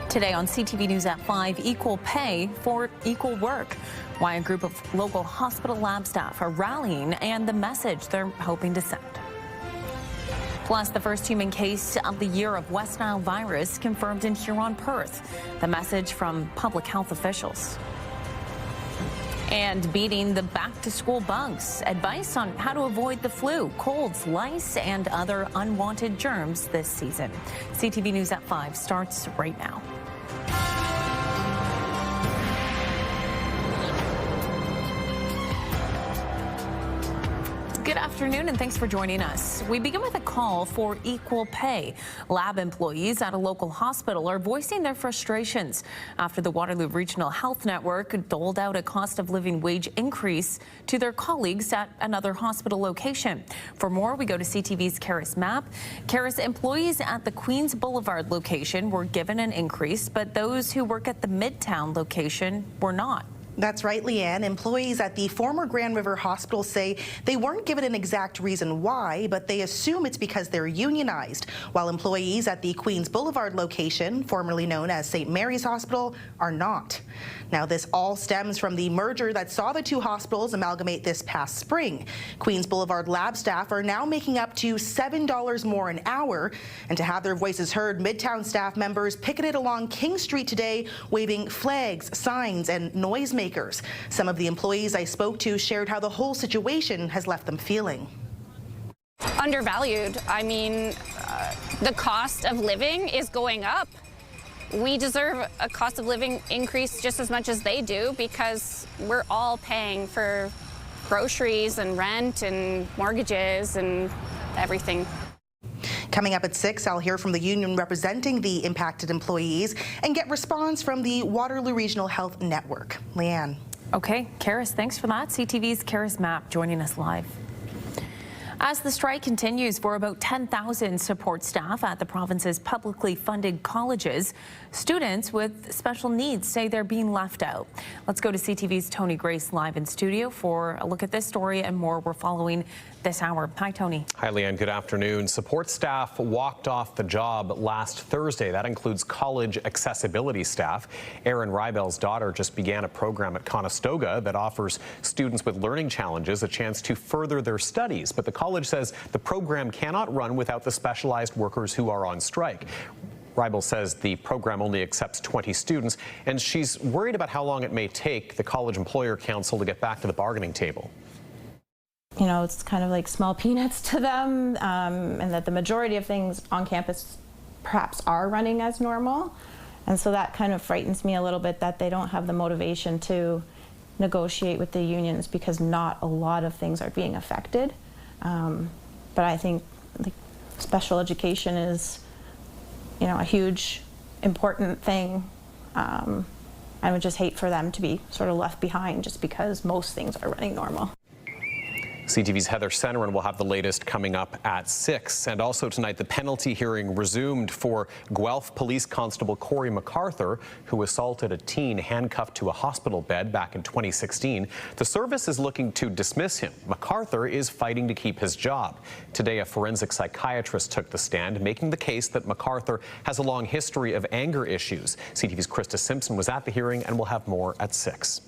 Today on CTV News at 5, equal pay for equal work. Why a group of local hospital lab staff are rallying and the message they're hoping to send. Plus, the first human case of the year of West Nile virus confirmed in Huron, Perth. The message from public health officials. And beating the back-to-school bugs. Advice on how to avoid the flu, colds, lice, and other unwanted germs this season. CTV News at 5 starts right now. Good afternoon and thanks for joining us. We begin with a call for equal pay. Lab employees at a local hospital are voicing their frustrations after the Waterloo Regional Health Network doled out a cost of living wage increase to their colleagues at another hospital location. For more, we go to CTV's Karis Map. Karis, employees at the Queens Boulevard location were given an increase, but those who work at the Midtown location were not. That's right, Leanne. Employees at the former Grand River Hospital say they weren't given an exact reason why, but they assume it's because they're unionized, while employees at the Queens Boulevard location, formerly known as St. Mary's Hospital, are not. Now, this all stems from the merger that saw the two hospitals amalgamate this past spring. Queens Boulevard lab staff are now making up to $7 more an hour, and to have their voices heard, Midtown staff members picketed along King Street today, waving flags, signs, and noisemakers. Some of the employees I spoke to shared how the whole situation has left them feeling undervalued. I mean, the cost of living is going up. We deserve a cost of living increase just as much as they do because we're all paying for groceries and rent and mortgages and everything. Coming up at 6, I'll hear from the union representing the impacted employees and get response from the Waterloo Regional Health Network. Leanne. Okay, Karis, thanks for that. CTV's Karis Map joining us live. As the strike continues for about 10,000 support staff at the province's publicly funded colleges, students with special needs say they're being left out. Let's go to CTV's Tony Grace live in studio for a look at this story and more we're following this hour. Hi, Tony. Hi, Leanne. Good afternoon. Support staff walked off the job last Thursday. That includes college accessibility staff. Erin Rybel's daughter just began a program at Conestoga that offers students with learning challenges a chance to further their studies. But the college says the program cannot run without the specialized workers who are on strike. Rybel says the program only accepts 20 students, and she's worried about how long it may take the College Employer Council to get back to the bargaining table. You know, it's kind of like small peanuts to them, and that the majority of things on campus perhaps are running as normal. And so that kind of frightens me a little bit that they don't have the motivation to negotiate with the unions because not a lot of things are being affected. But I think like, special education is, you know, a huge, important thing. I would just hate for them to be sort of left behind just because most things are running normal. CTV's Heather Senerin will have the latest coming up at 6. And also tonight, the penalty hearing resumed for Guelph Police Constable Corey MacArthur, who assaulted a teen handcuffed to a hospital bed back in 2016. The service is looking to dismiss him. MacArthur is fighting to keep his job. Today, a forensic psychiatrist took the stand, making the case that MacArthur has a long history of anger issues. CTV's Krista Simpson was at the hearing and we'll have more at 6.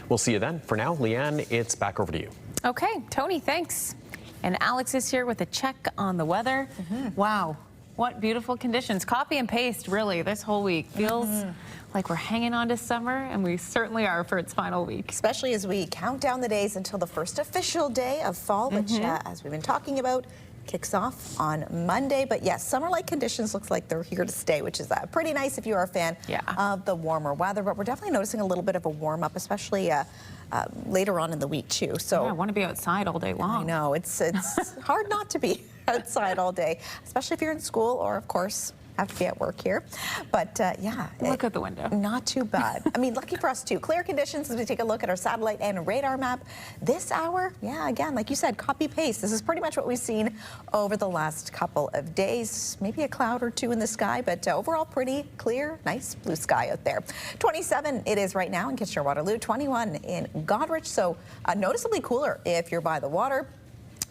We'll see you then. For now, Leanne, it's back over to you. Okay, Tony, thanks. And Alex is here with a check on the weather. Wow, what beautiful conditions. Copy and paste, really, this whole week. Feels like we're hanging on to summer, and we certainly are for its final week. Especially as we count down the days until the first official day of fall, which, as we've been talking about, kicks off on Monday. But yes, summer-like conditions looks like they're here to stay, which is pretty nice if you are a fan of the warmer weather. But we're definitely noticing a little bit of a warm-up, especially later on in the week, too. So yeah, I want to be outside all day long. I know. It's hard not to be outside all day, especially if you're in school or, of course, have to be at work here. But yeah. Look out the window. Not too bad. I mean, lucky for us too. Clear conditions as we take a look at our satellite and radar map. This hour, yeah, again, like you said, copy paste. This is pretty much what we've seen over the last couple of days. Maybe a cloud or two in the sky, but overall pretty clear, nice blue sky out there. 27 it is right now in Kitchener, Waterloo. 21 in Goderich. So noticeably cooler if you're by the water.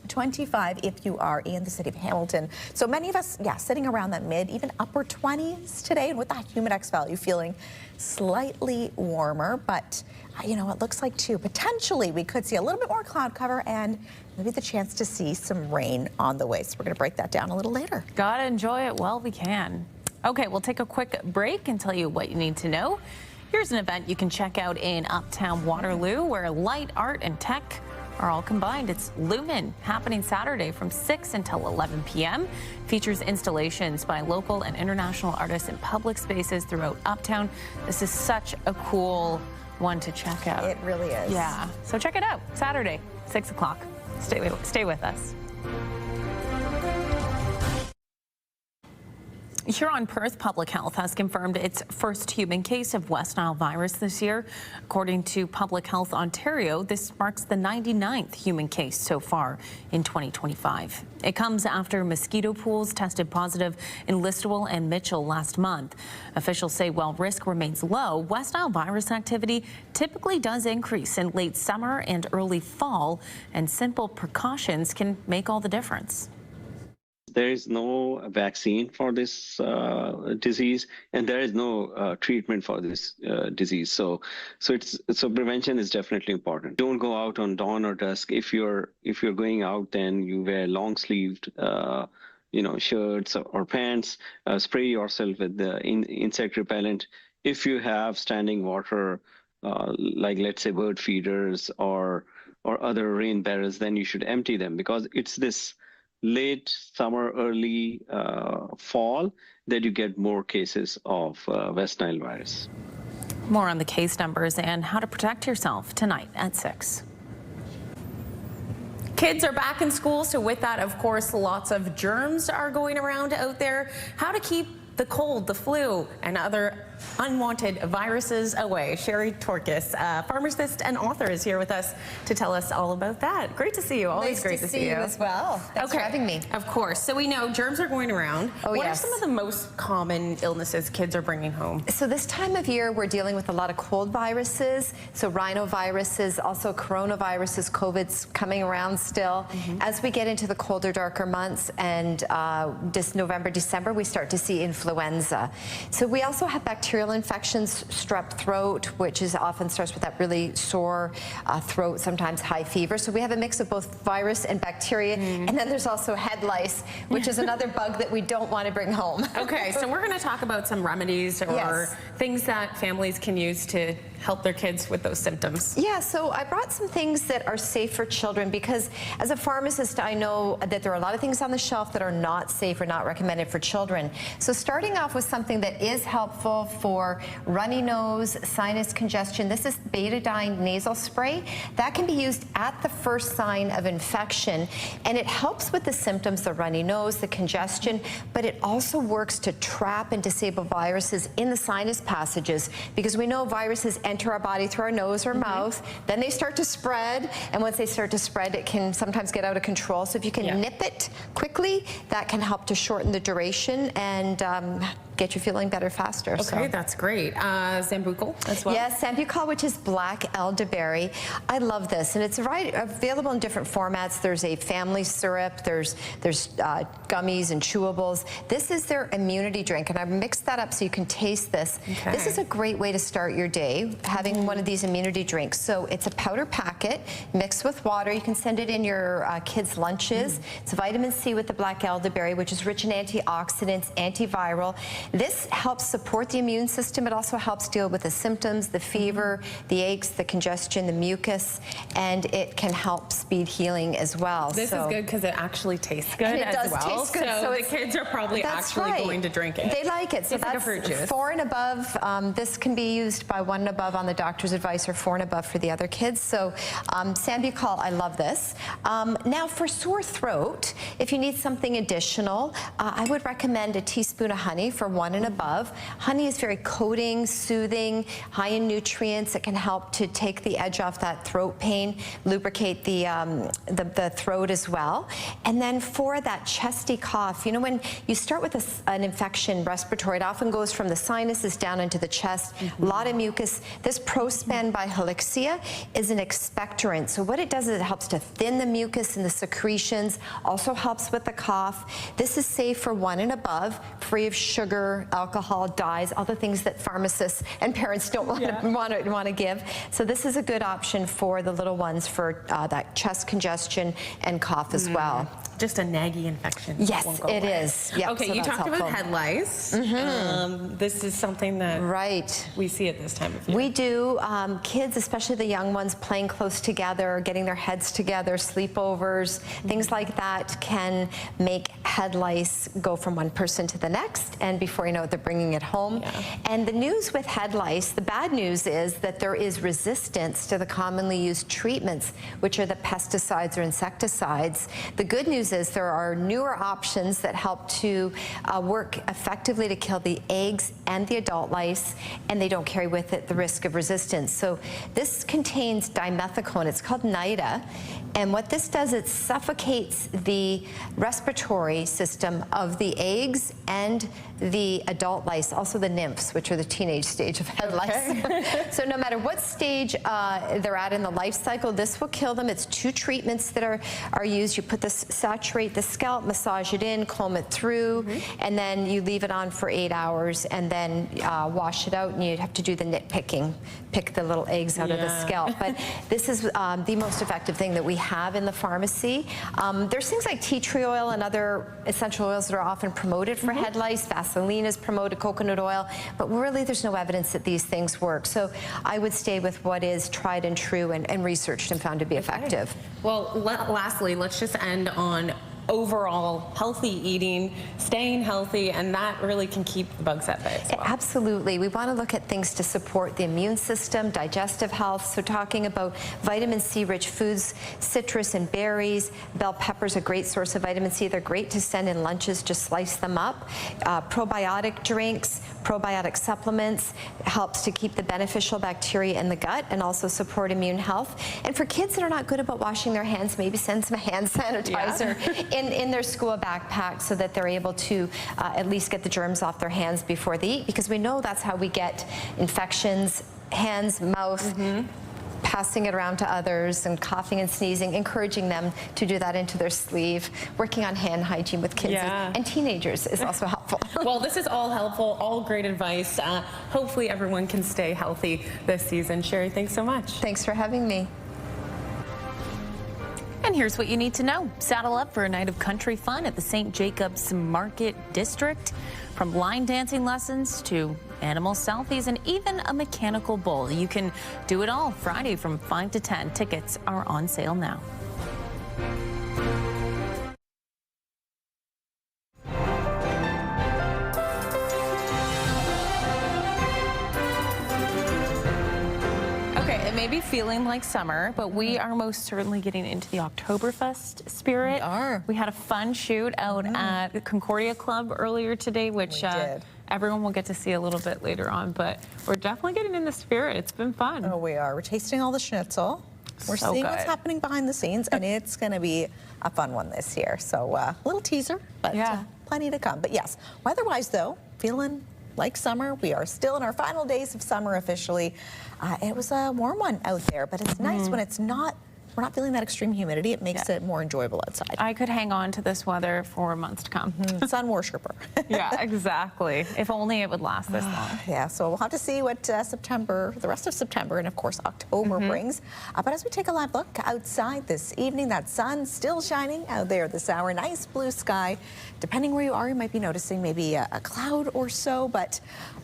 25 if you are in the city of Hamilton. So many of us, sitting around that mid, even upper 20s today, and with that humid X value feeling slightly warmer. But you know, it looks like too, potentially we could see a little bit more cloud cover and maybe the chance to see some rain on the way. So we're going to break that down a little later. Gotta enjoy it while we can. Okay, we'll take a quick break and tell you what you need to know. Here's an event you can check out in Uptown Waterloo where light, art, and tech are all combined. It's Lumen, happening Saturday from 6 until 11 p.m. Features installations by local and international artists in public spaces throughout Uptown. This is such a cool one to check out. It really is. Yeah, so check it out. Saturday, 6 o'clock. Stay with us. Huron-Perth Public Health has confirmed its first human case of West Nile virus this year. According to Public Health Ontario, this marks the 99th human case so far in 2025. It comes after mosquito pools tested positive in Listowel and Mitchell last month. Officials say while risk remains low, West Nile virus activity typically does increase in late summer and early fall, and simple precautions can make all the difference. There is no vaccine for this disease, and there is no treatment for this disease. So prevention is definitely important. Don't go out on dawn or dusk. If you're going out, then you wear long-sleeved, shirts or pants. Spray yourself with the insect repellent. If you have standing water, like let's say bird feeders or other rain barrels, then you should empty them, because it's this late summer, early fall that you get more cases of West Nile virus. More on the case numbers and how to protect yourself tonight at 6. Kids are back in school, so with that, of course, lots of germs are going around out there. How to keep the cold, the flu, and other unwanted viruses away. Sherry Torkis, pharmacist and author, is here with us to tell us all about that. Great to see you. Always nice great to see you as well. Thanks for having me. Of course. So we know germs are going around. Oh, what yes. are some of the most common illnesses kids are bringing home? So this time of year, we're dealing with a lot of cold viruses. So rhinoviruses, also coronaviruses, COVID's coming around still. As we get into the colder, darker months, and this November, December, we start to see influenza. So we also have bacterial infections, strep throat, which often starts with that really sore throat, sometimes high fever. So we have a mix of both virus and bacteria. And then there's also head lice, which is another bug that we don't want to bring home. Okay, so we're going to talk about some remedies or things that families can use to help their kids with those symptoms. Yeah, so I brought some things that are safe for children, because as a pharmacist, I know that there are a lot of things on the shelf that are not safe or not recommended for children. So starting off with something that is helpful for runny nose, sinus congestion, this is betadine nasal spray. That can be used at the first sign of infection, and it helps with the symptoms, the runny nose, the congestion, but it also works to trap and disable viruses in the sinus passages, because we know viruses enter our body through our nose or mouth, then they start to spread, and once they start to spread, it can sometimes get out of control. So if you can nip it quickly, that can help to shorten the duration and get you feeling better faster. Okay, that's great. Sambucol as well? Yes, Sambucol, which is black elderberry. I love this, and it's available in different formats. There's a family syrup, there's gummies and chewables. This is their immunity drink, and I've mixed that up so you can taste this. Okay. This is a great way to start your day, having one of these immunity drinks. So it's a powder packet mixed with water. You can send it in your kids' lunches. It's vitamin C with the black elderberry, which is rich in antioxidants, antiviral. This helps support the immune system. It also helps deal with the symptoms, the fever, the aches, the congestion, the mucus, and it can help speed healing as well. This is good because it actually tastes good and it as does well. Taste good. So the kids are probably actually going to drink it. They like it. So it's that's like a fruit juice. 4 and above. This can be used by 1 and above on the doctor's advice, or 4 and above for the other kids. So Sambucol, I love this. Now for sore throat, if you need something additional, I would recommend a teaspoon of honey for 1 and above. Honey is very coating, soothing, high in nutrients. It can help to take the edge off that throat pain, lubricate the throat as well. And then for that chesty cough, you know, when you start with an infection respiratory, it often goes from the sinuses down into the chest, a lot of mucus. This Prospan by Helixia is an expectorant. So what it does is it helps to thin the mucus and the secretions, also helps with the cough. This is safe for 1 and above, free of sugar, alcohol, dyes, all the things that pharmacists and parents don't want to give. So this is a good option for the little ones for that chest congestion and cough as well. Just a naggy infection. Yes, it is. Yep, okay, so you talked about head lice. This is something that we see at this time of year. We do. Kids, especially the young ones, playing close together, getting their heads together, sleepovers, things like that can make head lice go from one person to the next, and before you know it, they're bringing it home. And the news with head lice, the bad news is that there is resistance to the commonly used treatments, which are the pesticides or insecticides. The good news is there are newer options that help to work effectively to kill the eggs and the adult lice, and they don't carry with it the risk of resistance. So this contains dimethicone. It's called Nile, and what this does, it suffocates the respiratory system of the eggs and the adult lice, also the nymphs, which are the teenage stage of head lice. So no matter what stage they're at in the life cycle, this will kill them. It's 2 treatments that are used. You put this, saturate the scalp, massage it in, comb it through, and then you leave it on for 8 hours, and then wash it out, and you have to do the nitpicking, pick the little eggs out of the scalp. But this is the most effective thing that we have in the pharmacy. There's things like tea tree oil and other essential oils that are often promoted for head lice. Vaseline is promoted, coconut oil, but really there's no evidence that these things work. So I would stay with what is tried and true and researched and found to be effective. Well, lastly, let's just end on overall healthy eating, staying healthy, and that really can keep the bugs at bay as well. Absolutely. We want to look at things to support the immune system, digestive health. So talking about vitamin C rich foods, citrus and berries, bell pepper's a great source of vitamin C. They're great to send in lunches, just slice them up. Probiotic drinks, probiotic supplements, helps to keep the beneficial bacteria in the gut and also support immune health. And for kids that are not good about washing their hands, maybe send some hand sanitizer in their school backpack so that they're able to at least get the germs off their hands before they eat, because we know that's how we get infections, hands, mouth, passing it around to others, and coughing and sneezing, encouraging them to do that into their sleeve. Working on hand hygiene with kids and teenagers is also helpful. Well, this is all helpful, all great advice. Hopefully everyone can stay healthy this season. Sherry, thanks so much. Thanks for having me. And here's what you need to know. Saddle up for a night of country fun at the St. Jacobs Market District. From line dancing lessons to animal selfies and even a mechanical bull. You can do it all Friday from 5 to 10. Tickets are on sale now. Maybe feeling like summer, but we are most certainly getting into the Oktoberfest spirit. We are. We had a fun shoot out at the Concordia Club earlier today, which everyone will get to see a little bit later on, but we're definitely getting in the spirit. It's been fun. Oh, we are. We're tasting all the schnitzel. We're So seeing good. what's happening behind the scenes, and it's going to be a fun one this year. So a little teaser, but plenty to come. But yes, weather-wise though, feeling like summer. We are still in our final days of summer officially. It was a warm one out there, but it's nice when it's not, we're not feeling that extreme humidity. It makes it more enjoyable outside. I could hang on to this weather for months to come. Sun worshiper. Yeah, exactly. If only it would last this long. Yeah, so we'll have to see what September, the rest of September, and of course October brings. But as we take a live look outside this evening, that sun still shining out there this hour. Nice blue sky. Depending where you are, you might be noticing maybe a cloud or so, but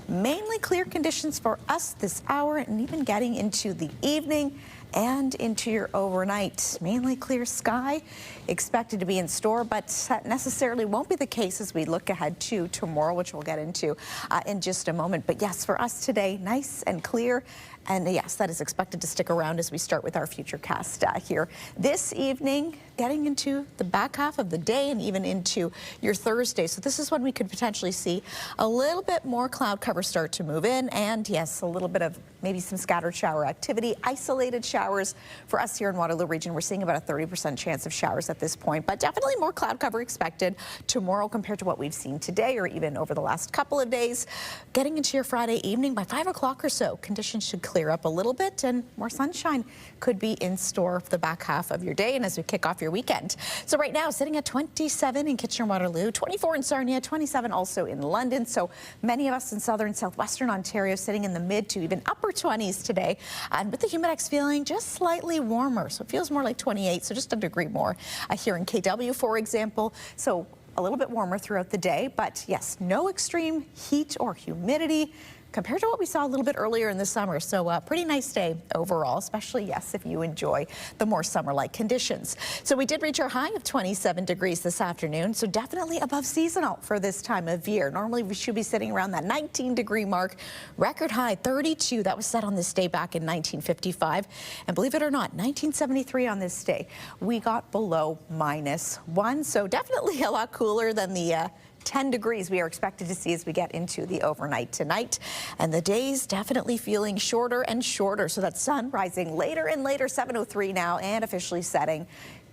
mainly clear conditions for us this hour, and even getting into the evening and into your overnight. Mainly clear sky expected to be in store, but that necessarily won't be the case as we look ahead to tomorrow, which we'll get into in just a moment. But yes, for us today, nice and clear. And yes, that is expected to stick around as we start with our future cast here this evening, getting into the back half of the day and even into your Thursday. So this is when we could potentially see a little bit more cloud cover start to move in, and yes, a little bit of maybe some scattered shower activity, isolated showers. For us here in Waterloo Region, we're seeing about a 30% chance of showers at this point, but definitely more cloud cover expected tomorrow compared to what we've seen today or even over the last couple of days. Getting into your Friday evening, by 5 o'clock or so, conditions should clear up a little bit and more sunshine could be in store for the back half of your day and as we kick off your weekend. So right now, sitting at 27 in Kitchener-Waterloo, 24 in Sarnia, 27 also in London. So many of us in southern southwestern Ontario sitting in the mid to even upper 20s today, and with the humidex feeling just slightly warmer, so it feels more like 28, so just a degree more here in KW, for example. So a little bit warmer throughout the day, but yes, no extreme heat or humidity compared to what we saw a little bit earlier in the summer. So a pretty nice day overall, especially, yes, if you enjoy the more summer-like conditions. So we did reach our high of 27 degrees this afternoon, so definitely above seasonal for this time of year. Normally we should be sitting around that 19-degree mark. Record high 32, that was set on this day back in 1955. And believe it or not, 1973 on this day, we got below -1. So definitely a lot cooler than the 10 degrees we are expected to see as we get into the overnight tonight. And the days definitely feeling shorter and shorter. So that sun rising later and later, 7:03 now, and officially setting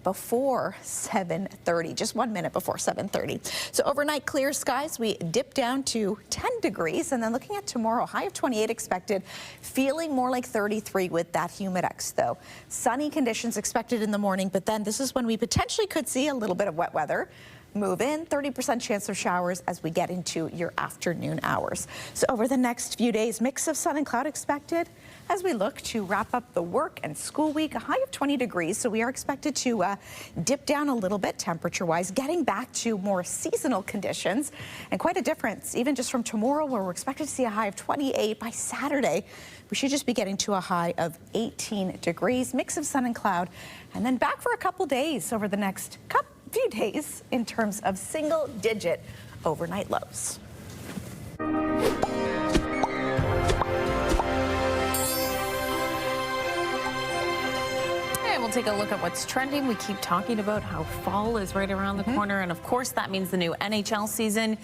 before 7:30, just 1 minute before 7:30. So overnight clear skies, we dip down to 10 degrees. And then looking at tomorrow, high of 28 expected, feeling more like 33 with that humidex though. Sunny conditions expected in the morning, but then this is when we potentially could see a little bit of wet weather move in, 30% chance of showers as we get into your afternoon hours. So over the next few days, mix of sun and cloud expected as we look to wrap up the work and school week, a high of 20 degrees. So we are expected to dip down a little bit temperature-wise, getting back to more seasonal conditions, and quite a difference even just from tomorrow where we're expected to see a high of 28. By Saturday, we should just be getting to a high of 18 degrees, mix of sun and cloud, and then back for a couple days over the next few days in terms of single-digit overnight lows. We'll take a look at what's trending. We keep talking about how fall is right around the corner, and of course that means the new NHL season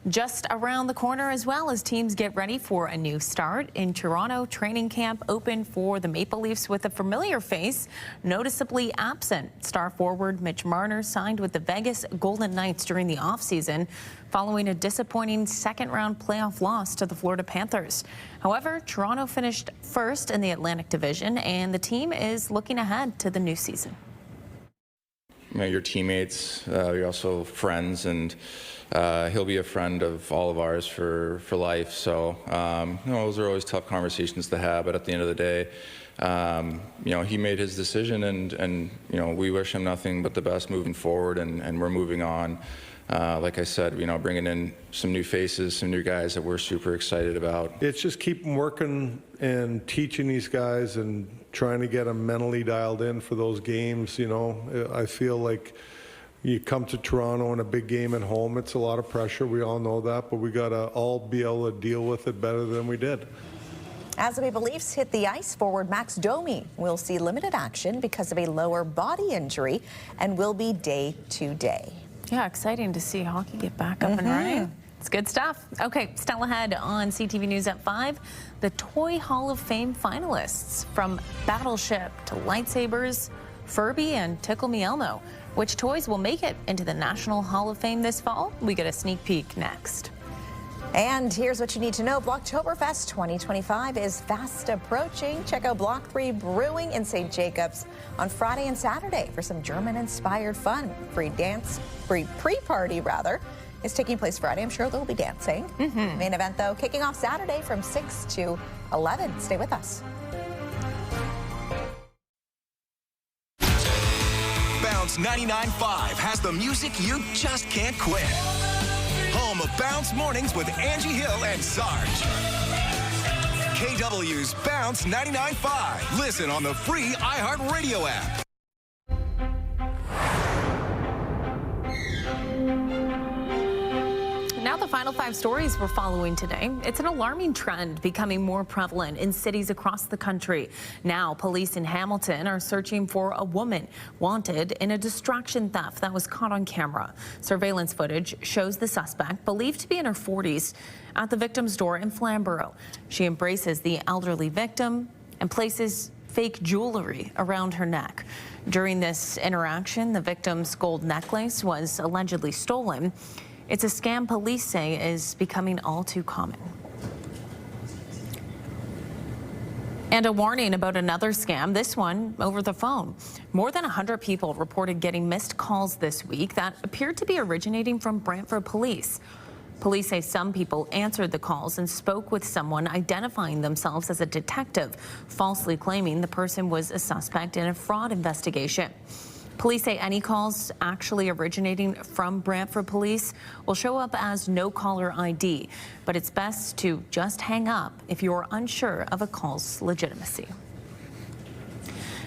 just around the corner, as well as teams get ready for a new start. In Toronto, training camp open for the Maple Leafs with a familiar face noticeably absent. Star forward Mitch Marner signed with the Vegas Golden Knights during the offseason following a disappointing second-round playoff loss to the Florida Panthers. However, Toronto finished first in the Atlantic Division, and the team is looking ahead to the new season. You know, your teammates, you're also friends, and he'll be a friend of all of ours for life. So, you know, those are always tough conversations to have, but at the end of the day, you know, he made his decision, and you know, we wish him nothing but the best moving forward, and we're moving on. Like I said, you know, bringing in some new faces, some new guys that we're super excited about. It's just keep working and teaching these guys and trying to get them mentally dialed in for those games. You know, I feel like you come to Toronto in a big game at home, it's a lot of pressure. We all know that, but we got to all be able to deal with it better than we did. As the Maple Leafs hit the ice, forward Max Domi will see limited action because of a lower body injury and will be day-to-day. Yeah, exciting to see hockey get back up and running. It's good stuff. Okay, still ahead on CTV News at 5, the Toy Hall of Fame finalists, from Battleship to lightsabers, Furby, and Tickle Me Elmo. Which toys will make it into the National Hall of Fame this fall? We get a sneak peek next. And here's what you need to know. Oktoberfest 2025 is fast approaching. Check out Block 3 Brewing in St. Jacobs on Friday and Saturday for some German-inspired fun. Free pre-party is taking place Friday. I'm sure there'll be dancing. Main event, though, kicking off Saturday from 6 to 11. Stay with us. Bounce 99.5 has the music you just can't quit. Home of Bounce Mornings with Angie Hill and Sarge. KW's Bounce 99.5. Listen on the free iHeartRadio app. Now the final 5 stories we're following today. It's an alarming trend becoming more prevalent in cities across the country. Now, police in Hamilton are searching for a woman wanted in a distraction theft that was caught on camera. Surveillance footage shows the suspect, believed to be in her 40s, at the victim's door in Flamborough. She embraces the elderly victim and places fake jewelry around her neck. During this interaction, the victim's gold necklace was allegedly stolen. It's a scam police say is becoming all too common. And a warning about another scam, this one over the phone. More than 100 people reported getting missed calls this week that appeared to be originating from Brantford police. Police say some people answered the calls and spoke with someone identifying themselves as a detective, falsely claiming the person was a suspect in a fraud investigation. Police say any calls actually originating from Brantford police will show up as no caller ID, but it's best to just hang up if you're unsure of a call's legitimacy.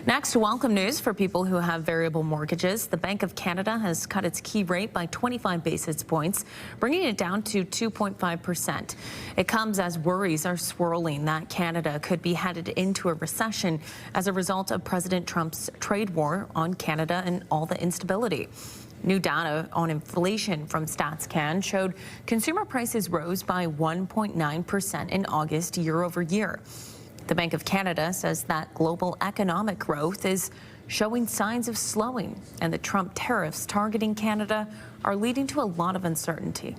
Next, welcome news for people who have variable mortgages. The Bank of Canada has cut its key rate by 25 basis points, bringing it down to 2.5%. It comes as worries are swirling that Canada could be headed into a recession as a result of President Trump's trade war on Canada and all the instability. New data on inflation from StatsCan showed consumer prices rose by 1.9% in August year over year. The Bank of Canada says that global economic growth is showing signs of slowing, and the Trump tariffs targeting Canada are leading to a lot of uncertainty.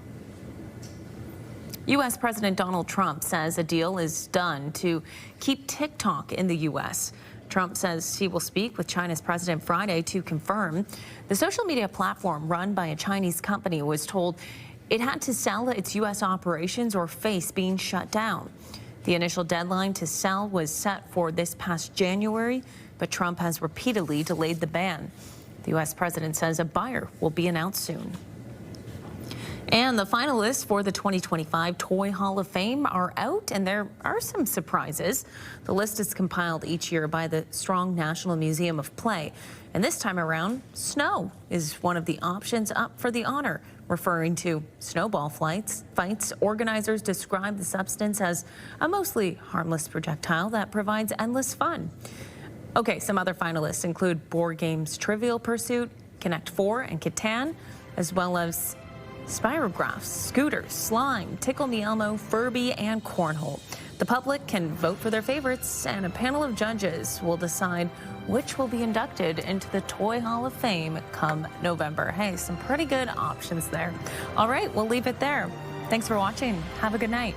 U.S. President Donald Trump says a deal is done to keep TikTok in the U.S. Trump says he will speak with China's president Friday to confirm. The social media platform run by a Chinese company was told it had to sell its U.S. operations or face being shut down. The initial deadline to sell was set for this past January, but Trump has repeatedly delayed the ban. The U.S. president says a buyer will be announced soon. And the finalists for the 2025 Toy Hall of Fame are out, and there are some surprises. The list is compiled each year by the Strong National Museum of Play. And this time around, snow is one of the options up for the honor. Referring to snowball fights, organizers describe the substance as a mostly harmless projectile that provides endless fun. Okay, some other finalists include board games Trivial Pursuit, Connect 4, and Catan, as well as Spirographs, Scooters, Slime, Tickle Me Elmo, Furby, and Cornhole. The public can vote for their favorites, and a panel of judges will decide which will be inducted into the Toy Hall of Fame come November. Hey, some pretty good options there. All right, we'll leave it there. Thanks for watching. Have a good night.